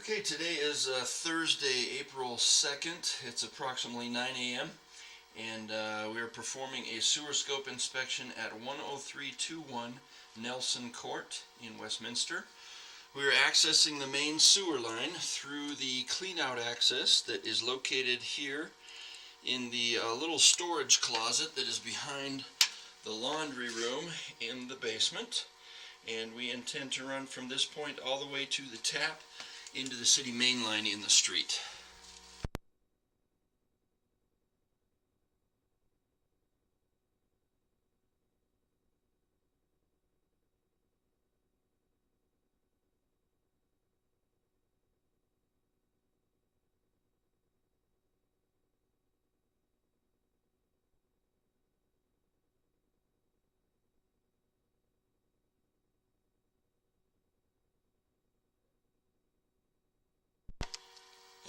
Okay, today is Thursday, April 2nd. It's approximately 9 a.m. and we are performing a sewer scope inspection at 10321 Nelson Court in Westminster. We are accessing the main sewer line through the cleanout access that is located here in the little storage closet that is behind the laundry room in the basement. And we intend to run from this point all the way to the tap into the city main line in the street.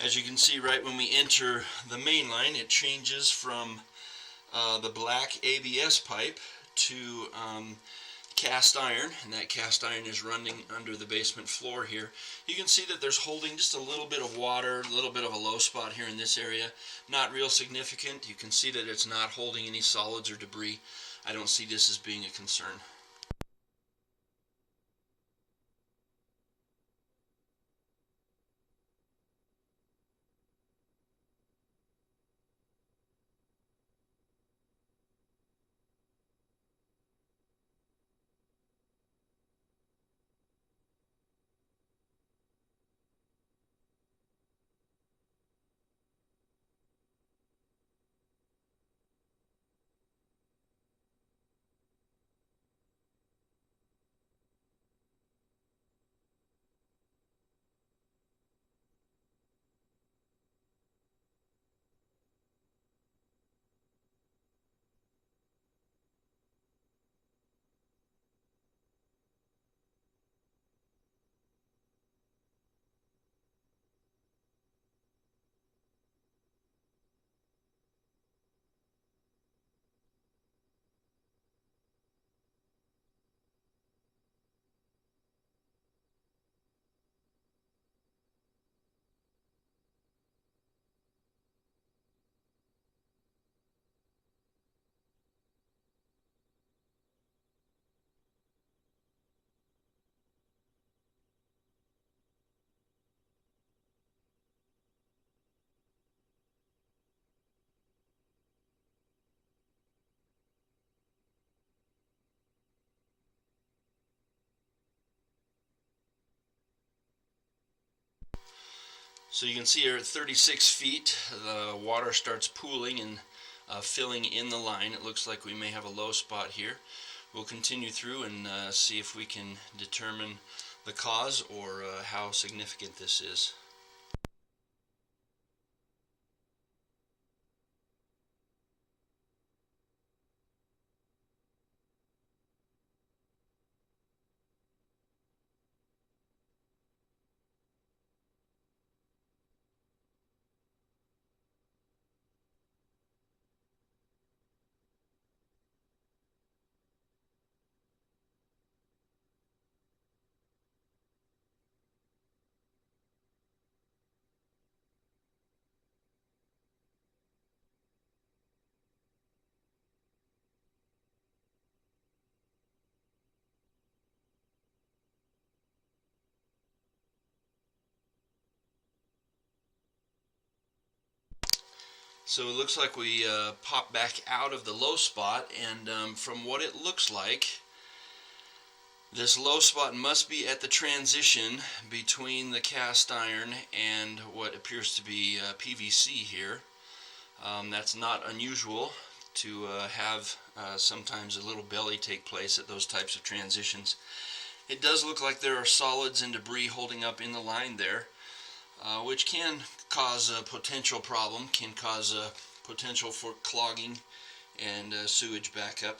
As you can see, right when we enter the main line, it changes from the black ABS pipe to cast iron, and that cast iron is running under the basement floor here. You can see that there's holding just a little bit of water, a little bit of a low spot here in this area. Not real significant. You can see that it's not holding any solids or debris. I don't see this as being a concern. So you can see here at 36 feet, the water starts pooling and filling in the line. It looks like we may have a low spot here. We'll continue through and see if we can determine the cause or how significant this is. So it looks like we popped back out of the low spot, and from what it looks like, this low spot must be at the transition between the cast iron and what appears to be PVC here. That's not unusual to have sometimes a little belly take place at those types of transitions. It does look like there are solids and debris holding up in the line there, which can cause a potential problem, can cause a potential for clogging and sewage backup.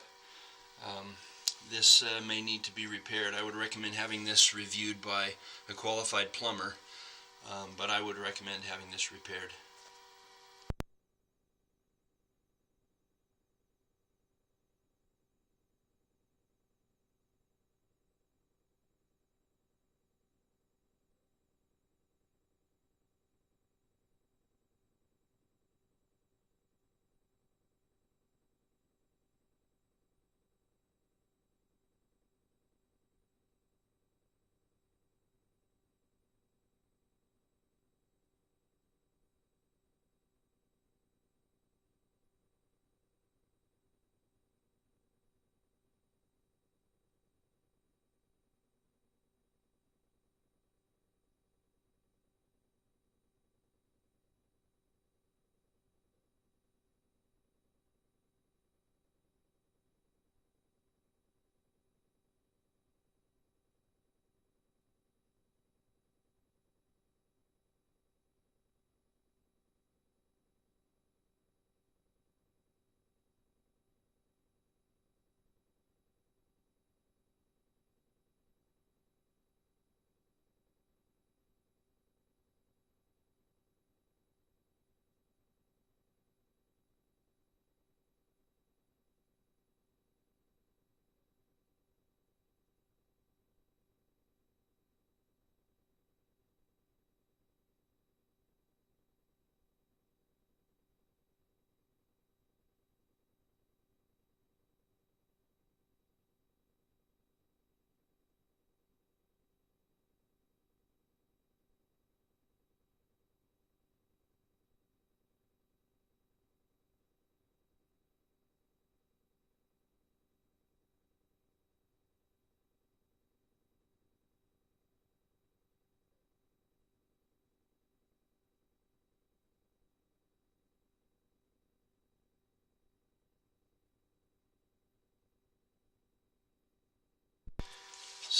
This may need to be repaired. I would recommend having this reviewed by a qualified plumber, but I would recommend having this repaired.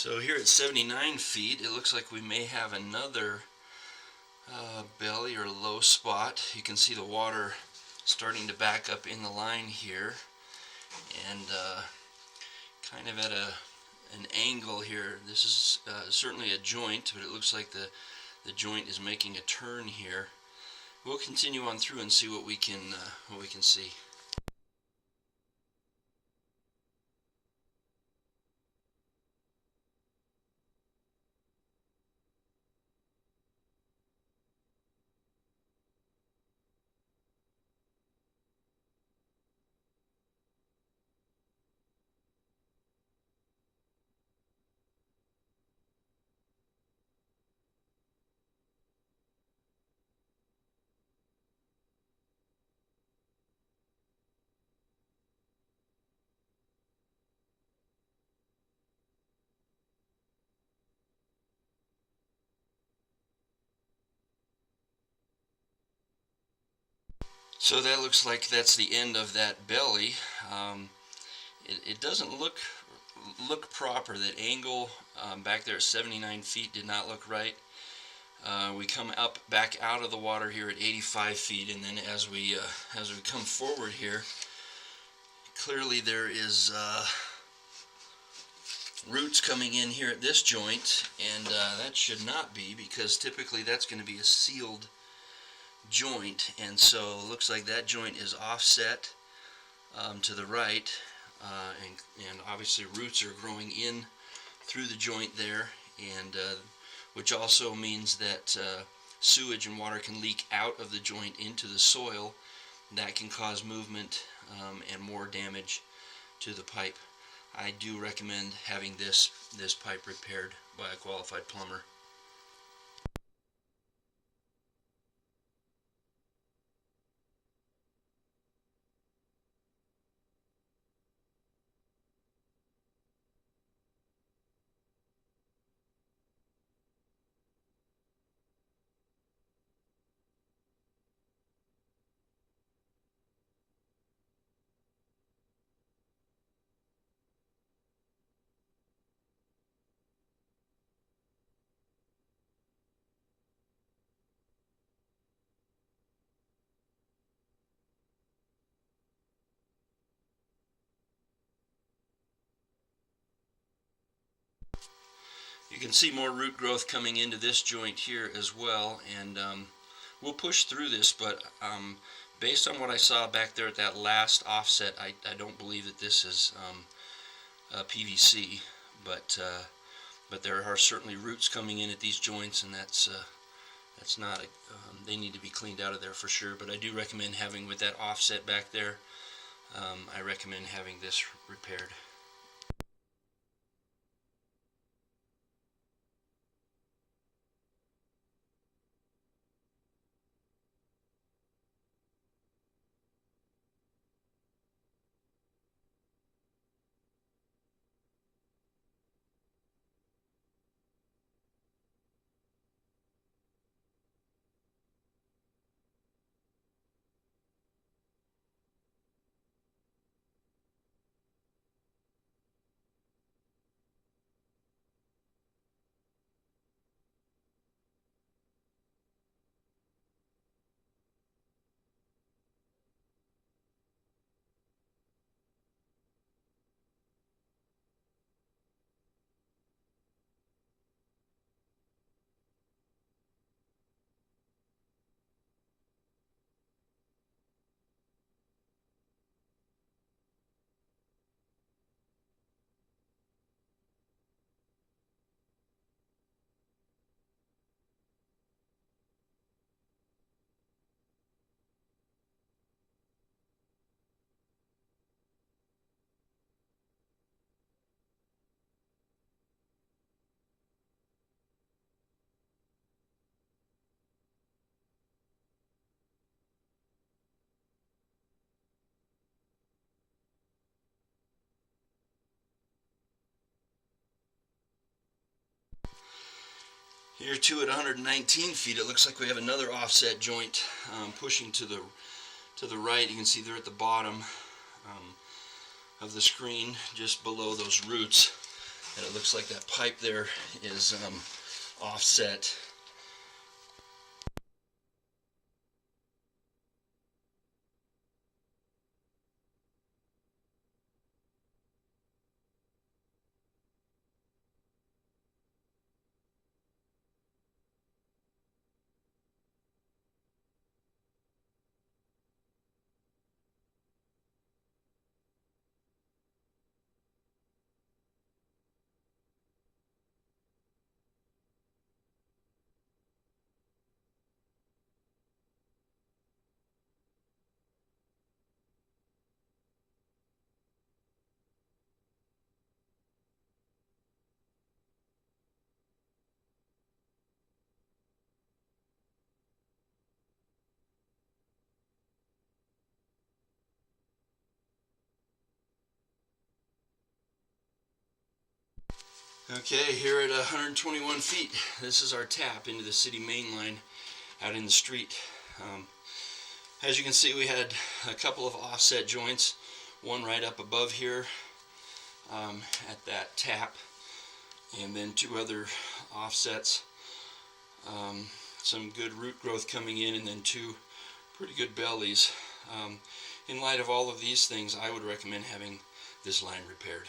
So here at 79 feet, it looks like we may have another belly or low spot. You can see the water starting to back up in the line here, and kind of at an angle here. This is certainly a joint, but it looks like the joint is making a turn here. We'll continue on through and see what we can see. So that looks like that's the end of that belly. It doesn't look proper. That angle back there at 79 feet did not look right. We come up back out of the water here at 85 feet, and then as we come forward here, clearly there is roots coming in here at this joint, and that should not be, because typically that's going to be a sealed joint, and so it looks like that joint is offset to the right, and obviously roots are growing in through the joint there, and which also means that sewage and water can leak out of the joint into the soil. That can cause movement and more damage to the pipe. I do recommend having this pipe repaired by a qualified plumber. You can see more root growth coming into this joint here as well, and we'll push through this, but based on what I saw back there at that last offset, I don't believe that this is PVC, but there are certainly roots coming in at these joints, and that's not they need to be cleaned out of there for sure. But I do recommend having, with that offset back there, I recommend having this repaired. Here too at 119 feet, it looks like we have another offset joint pushing to the right. You can see they're at the bottom of the screen, just below those roots. And it looks like that pipe there is offset. Okay, here at 121 feet, this is our tap into the city main line out in the street. As you can see, we had a couple of offset joints, one right up above here at that tap, and then two other offsets. Some good root growth coming in, and then two pretty good bellies. In light of all of these things, I would recommend having this line repaired.